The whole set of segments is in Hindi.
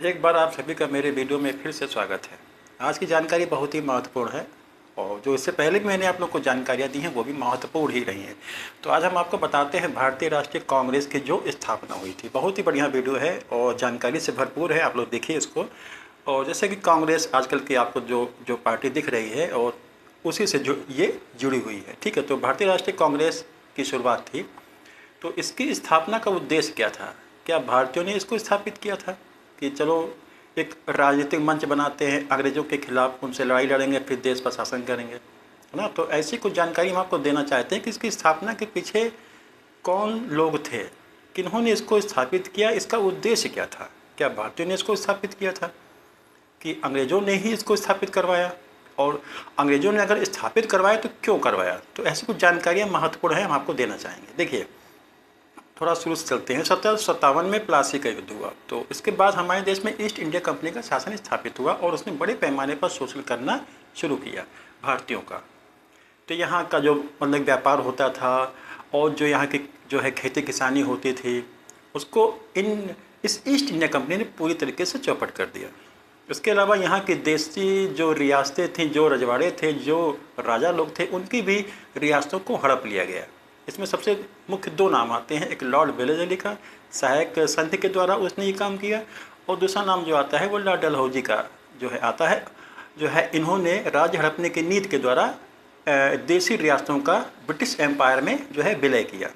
एक बार आप सभी का मेरे वीडियो में फिर से स्वागत है। आज की जानकारी बहुत ही महत्वपूर्ण है और जो इससे पहले भी मैंने आप लोग को जानकारियाँ दी हैं वो भी महत्वपूर्ण ही रही हैं। तो आज हम आपको बताते हैं भारतीय राष्ट्रीय कांग्रेस की जो स्थापना हुई थी। बहुत ही बढ़िया वीडियो है और जानकारी से भरपूर है, आप लोग देखिए इसको। और जैसे कि कांग्रेस आजकल की आपको जो जो पार्टी दिख रही है और उसी से ये जुड़ी हुई है, ठीक है। तो भारतीय राष्ट्रीय कांग्रेस की शुरुआत थी। तो इसकी स्थापना का उद्देश्य क्या था? क्या भारतीयों ने इसको स्थापित किया था कि चलो एक राजनीतिक मंच बनाते हैं, अंग्रेज़ों के खिलाफ उनसे लड़ाई लड़ेंगे, फिर देश पर शासन करेंगे, है ना? तो ऐसी कुछ जानकारी हम आपको देना चाहते हैं कि इसकी स्थापना के पीछे कौन लोग थे, किन्होंने इसको स्थापित किया, इसका उद्देश्य क्या था? क्या भारतीयों ने इसको स्थापित किया था कि अंग्रेज़ों ने ही इसको स्थापित करवाया? और अंग्रेज़ों ने अगर स्थापित करवाया तो क्यों करवाया? तो ऐसी कुछ जानकारियाँ महत्वपूर्ण हैं, हम आपको देना चाहेंगे। देखिए, थोड़ा शुरू से चलते हैं। 1757 में प्लासी का युद्ध हुआ। तो इसके बाद हमारे देश में ईस्ट इंडिया कंपनी का शासन स्थापित हुआ और उसने बड़े पैमाने पर शोषण करना शुरू किया भारतीयों का। तो यहाँ का जो मतलब व्यापार होता था और जो यहाँ की जो है खेती किसानी होती थी, उसको इस ईस्ट इंडिया कंपनी ने पूरी तरीके से चौपट कर दिया। इसके अलावा यहाँ की देसी जो रियासतें थीं, जो रजवाड़े थे, जो राजा लोग थे, उनकी भी रियासतों को हड़प लिया गया। इसमें सबसे मुख्य दो नाम आते हैं, एक लॉर्ड वेलेस्ली का सहायक संधि के द्वारा उसने ये काम किया और दूसरा नाम जो आता है वो लॉर्ड डलहौजी का जो है आता है, जो है इन्होंने राज्य हड़पने की नीति के द्वारा देसी रियासतों का ब्रिटिश एम्पायर में जो है विलय किया।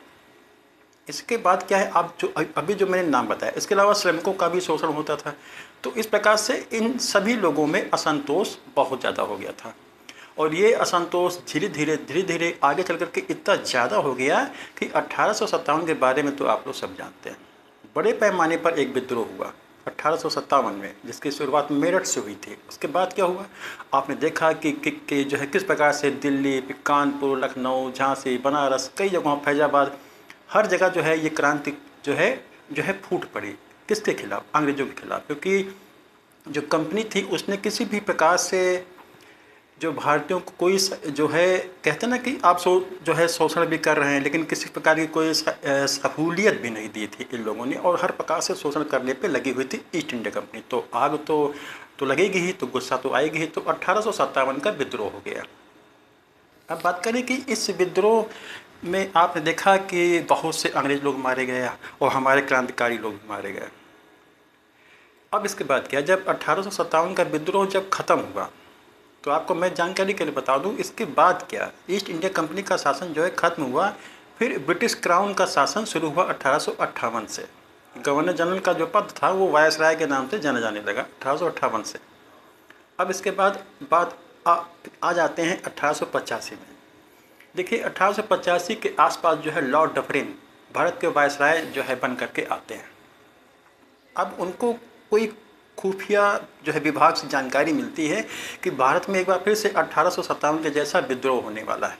इसके बाद क्या है, आप जो अभी जो मैंने नाम बताया, इसके अलावा श्रमिकों का भी शोषण होता था। तो इस प्रकार से इन सभी लोगों में असंतोष बहुत ज़्यादा हो गया था और ये असंतोष धीरे धीरे आगे चल कर के इतना ज़्यादा हो गया कि 1857 के बारे में तो आप लोग सब जानते हैं। बड़े पैमाने पर एक विद्रोह हुआ 1857 में, जिसकी शुरुआत मेरठ से हुई थी। उसके बाद क्या हुआ, आपने देखा कि जो है किस प्रकार से दिल्ली, कानपुर, लखनऊ, झांसी, बनारस, कई जगहों, फैजाबाद, हर जगह जो है ये क्रांति जो है फूट पड़ी। किसके खिलाफ? अंग्रेज़ों के खिलाफ। क्योंकि जो कंपनी थी उसने किसी भी प्रकार से जो भारतीयों को कोई जो है कहते हैं ना कि आप जो है शोषण भी कर रहे हैं, लेकिन किसी प्रकार की कोई सहूलियत भी नहीं दी थी इन लोगों ने और हर प्रकार से शोषण करने पे लगी हुई थी ईस्ट इंडिया कंपनी। तो आग तो लगेगी ही, तो गुस्सा तो आएगी ही। तो 1857 का विद्रोह हो गया। अब बात करें कि इस विद्रोह में आपने देखा कि बहुत से अंग्रेज लोग मारे गए और हमारे क्रांतिकारी लोग भी मारे गए। अब इसके बाद क्या, जब 1857 का विद्रोह जब ख़त्म हुआ तो आपको मैं जानकारी के लिए बता दूं, इसके बाद क्या, ईस्ट इंडिया कंपनी का शासन जो है ख़त्म हुआ। फिर ब्रिटिश क्राउन का शासन शुरू हुआ 1858 से। गवर्नर जनरल का जो पद था वो वायसराय के नाम से जाना जाने लगा 1858 से। अब इसके बाद बात आ जाते हैं 1885 में। देखिए, 1885 के आसपास जो है लॉर्ड डफरिन भारत के वायसराय जो है बन करके आते हैं। अब उनको कोई खुफिया जो है विभाग से जानकारी मिलती है कि भारत में एक बार फिर से 1857 के जैसा विद्रोह होने वाला है।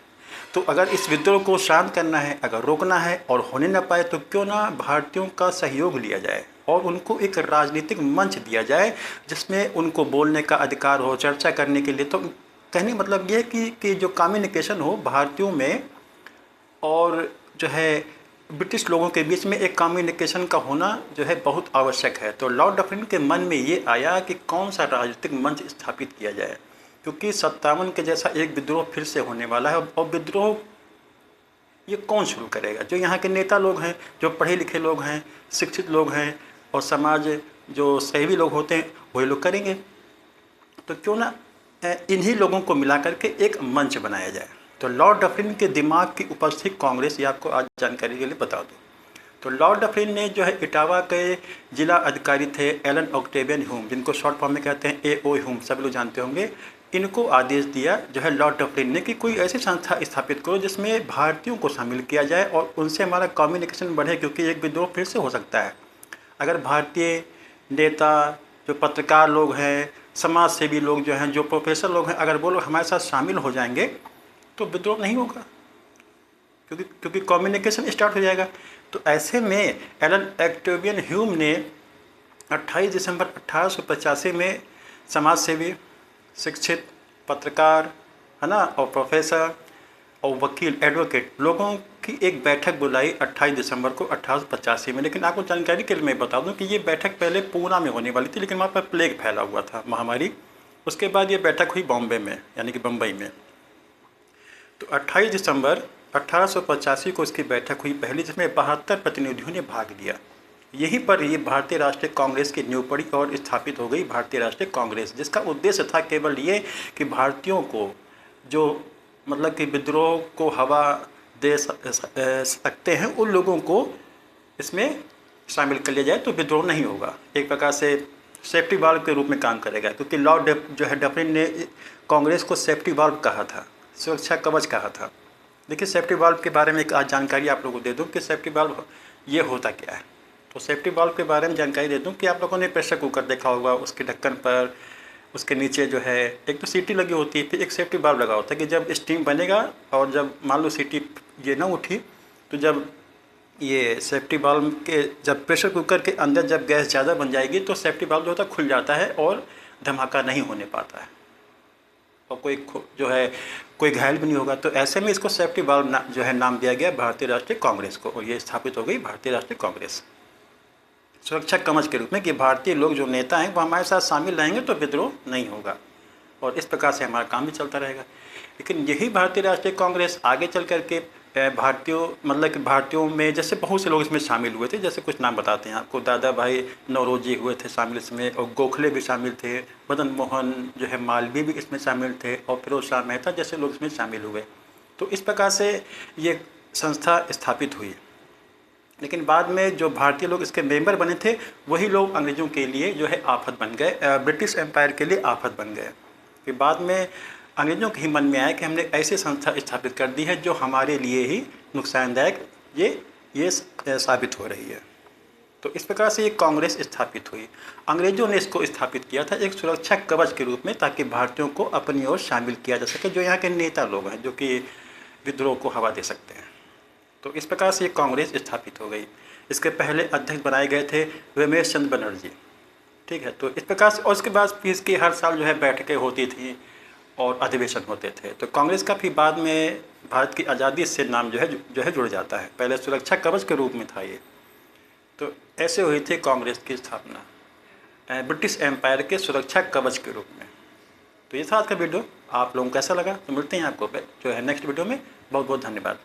तो अगर इस विद्रोह को शांत करना है, अगर रोकना है और होने न पाए तो क्यों ना भारतीयों का सहयोग लिया जाए और उनको एक राजनीतिक मंच दिया जाए जिसमें उनको बोलने का अधिकार हो, चर्चा करने के लिए। तो कहने का मतलब ये है कि जो कम्युनिकेशन हो भारतीयों में और जो है ब्रिटिश लोगों के बीच में एक कम्युनिकेशन का होना जो है बहुत आवश्यक है। तो लॉर्ड डफरिन के मन में ये आया कि कौन सा राजनीतिक मंच स्थापित किया जाए, क्योंकि 57 के जैसा एक विद्रोह फिर से होने वाला है। और विद्रोह ये कौन शुरू करेगा? जो यहाँ के नेता लोग हैं, जो पढ़े लिखे लोग हैं, शिक्षित लोग हैं और समाज जो सही लोग होते हैं वही लोग करेंगे। तो क्यों ना इन्हीं लोगों को मिला करके एक मंच बनाया जाए। तो लॉर्ड डफरिन के दिमाग की उपस्थित कांग्रेस, ये आपको आज जानकारी के लिए बता दूं। तो लॉर्ड डफरिन ने जो है इटावा के जिला अधिकारी थे एलन ऑक्टेवियन ह्यूम, जिनको शॉर्ट फॉर्म में कहते हैं AO ह्यूम, सब लोग जानते होंगे। इनको आदेश दिया जो है लॉर्ड डफरिन ने कि कोई ऐसी संस्था स्थापित करो जिसमें भारतीयों को शामिल किया जाए और उनसे हमारा कम्युनिकेशन बढ़े, क्योंकि एक विद्रोह फिर से हो सकता है। अगर भारतीय नेता, जो पत्रकार लोग हैं, समाज सेवी लोग जो हैं, जो प्रोफेसर लोग हैं, अगर वो लोग हमारे साथ शामिल हो जाएंगे तो विद्रोह नहीं होगा, क्योंकि कम्युनिकेशन स्टार्ट हो जाएगा। तो ऐसे में एलन ऑक्टेवियन ह्यूम ने 28 दिसंबर 1885 में समाज सेवी, शिक्षित, पत्रकार, है ना, और प्रोफेसर और वकील एडवोकेट लोगों की एक बैठक बुलाई 28 दिसंबर को 1885 में। लेकिन आपको जानकारी के लिए मैं बता दूं कि ये बैठक पहले पूना में होने वाली थी, लेकिन वहाँ पर प्लेग फैला हुआ था, महामारी। उसके बाद ये बैठक हुई बॉम्बे में, यानी कि बम्बई में। तो 28 दिसंबर 1885 को इसकी बैठक हुई पहली, जिसमें 72 प्रतिनिधियों ने भाग लिया। यहीं पर ये भारतीय राष्ट्रीय कांग्रेस की नींव पड़ी और स्थापित हो गई भारतीय राष्ट्रीय कांग्रेस, जिसका उद्देश्य था केवल ये कि भारतीयों को जो मतलब कि विद्रोह को हवा दे सकते हैं, उन लोगों को इसमें शामिल कर लिया जाए तो विद्रोह नहीं होगा। एक प्रकार से सेफ्टी वाल्व के रूप में काम करेगा, क्योंकि लॉर्ड जो है डफरिन ने कांग्रेस को सेफ्टी वाल्व कहा था, सुरक्षा कवच कहा था। देखिए सेफ्टी वाल्व के बारे में एक आज जानकारी आप लोगों को दे दूं कि सेफ्टी वाल्व ये होता क्या है। तो सेफ्टी वाल्व के बारे में जानकारी दे दूं कि आप लोगों ने प्रेशर कुकर देखा होगा, उसके ढक्कन पर उसके नीचे जो है एक तो सीटी लगी होती है, फिर एक सेफ्टी वाल्व लगा होता है कि जब स्टीम बनेगा और जब मान लो सीटी ये ना उठी, तो जब ये सेफ्टी वाल्व के जब प्रेशर कुकर के अंदर जब गैस ज़्यादा बन जाएगी तो सेफ्टी वाल्व जो होता है खुल जाता है और धमाका नहीं होने पाता है और कोई जो है कोई घायल भी नहीं होगा। तो ऐसे में इसको सेफ्टी वाल्व जो है नाम दिया गया भारतीय राष्ट्रीय कांग्रेस को, और ये स्थापित हो गई भारतीय राष्ट्रीय कांग्रेस सुरक्षा कवच के रूप में कि भारतीय लोग जो नेता हैं वो हमारे साथ शामिल रहेंगे तो विद्रोह नहीं होगा, और इस प्रकार से हमारा काम भी चलता रहेगा। लेकिन यही भारतीय राष्ट्रीय कांग्रेस आगे चल करके भारतीयों मतलब कि भारतीयों में जैसे बहुत से लोग इसमें शामिल हुए थे। जैसे कुछ नाम बताते हैं आपको, दादा भाई नौरोजी हुए थे शामिल इसमें, और गोखले भी शामिल थे, मदन मोहन जो है मालवीय भी इसमें शामिल थे, और फिरोज शाह मेहता जैसे लोग इसमें शामिल हुए। तो इस प्रकार से ये संस्था स्थापित हुई। लेकिन बाद में जो भारतीय लोग इसके मेंबर बने थे वही लोग अंग्रेज़ों के लिए जो है आफत बन गए, ब्रिटिश एम्पायर के लिए आफत बन गए। फिर बाद में अंग्रेज़ों के ही मन में आया कि हमने ऐसी संस्था स्थापित कर दी है जो हमारे लिए ही नुकसानदायक ये साबित हो रही है। तो इस प्रकार से ये कांग्रेस स्थापित हुई। अंग्रेज़ों ने इसको स्थापित किया था एक सुरक्षा कवच के रूप में, ताकि भारतीयों को अपनी ओर शामिल किया जा सके, जो यहाँ के नेता लोग हैं जो कि विद्रोह को हवा दे सकते हैं। तो इस प्रकार से ये कांग्रेस स्थापित हो गई। इसके पहले अध्यक्ष बनाए गए थे रमेश चंद्र बनर्जी, ठीक है। तो इस प्रकार से, और उसके बाद फिर इसकी हर साल जो है बैठकें होती थी और अधिवेशन होते थे। तो कांग्रेस का फिर बाद में भारत की आज़ादी से नाम जो है जुड़ जाता है। पहले सुरक्षा कवच के रूप में था ये। तो ऐसे हुई थी कांग्रेस की स्थापना ब्रिटिश एम्पायर के सुरक्षा कवच के रूप में। तो ये था आज का वीडियो। आप लोगों को कैसा लगा? तो मिलते हैं आपको जो है नेक्स्ट वीडियो में। बहुत बहुत धन्यवाद।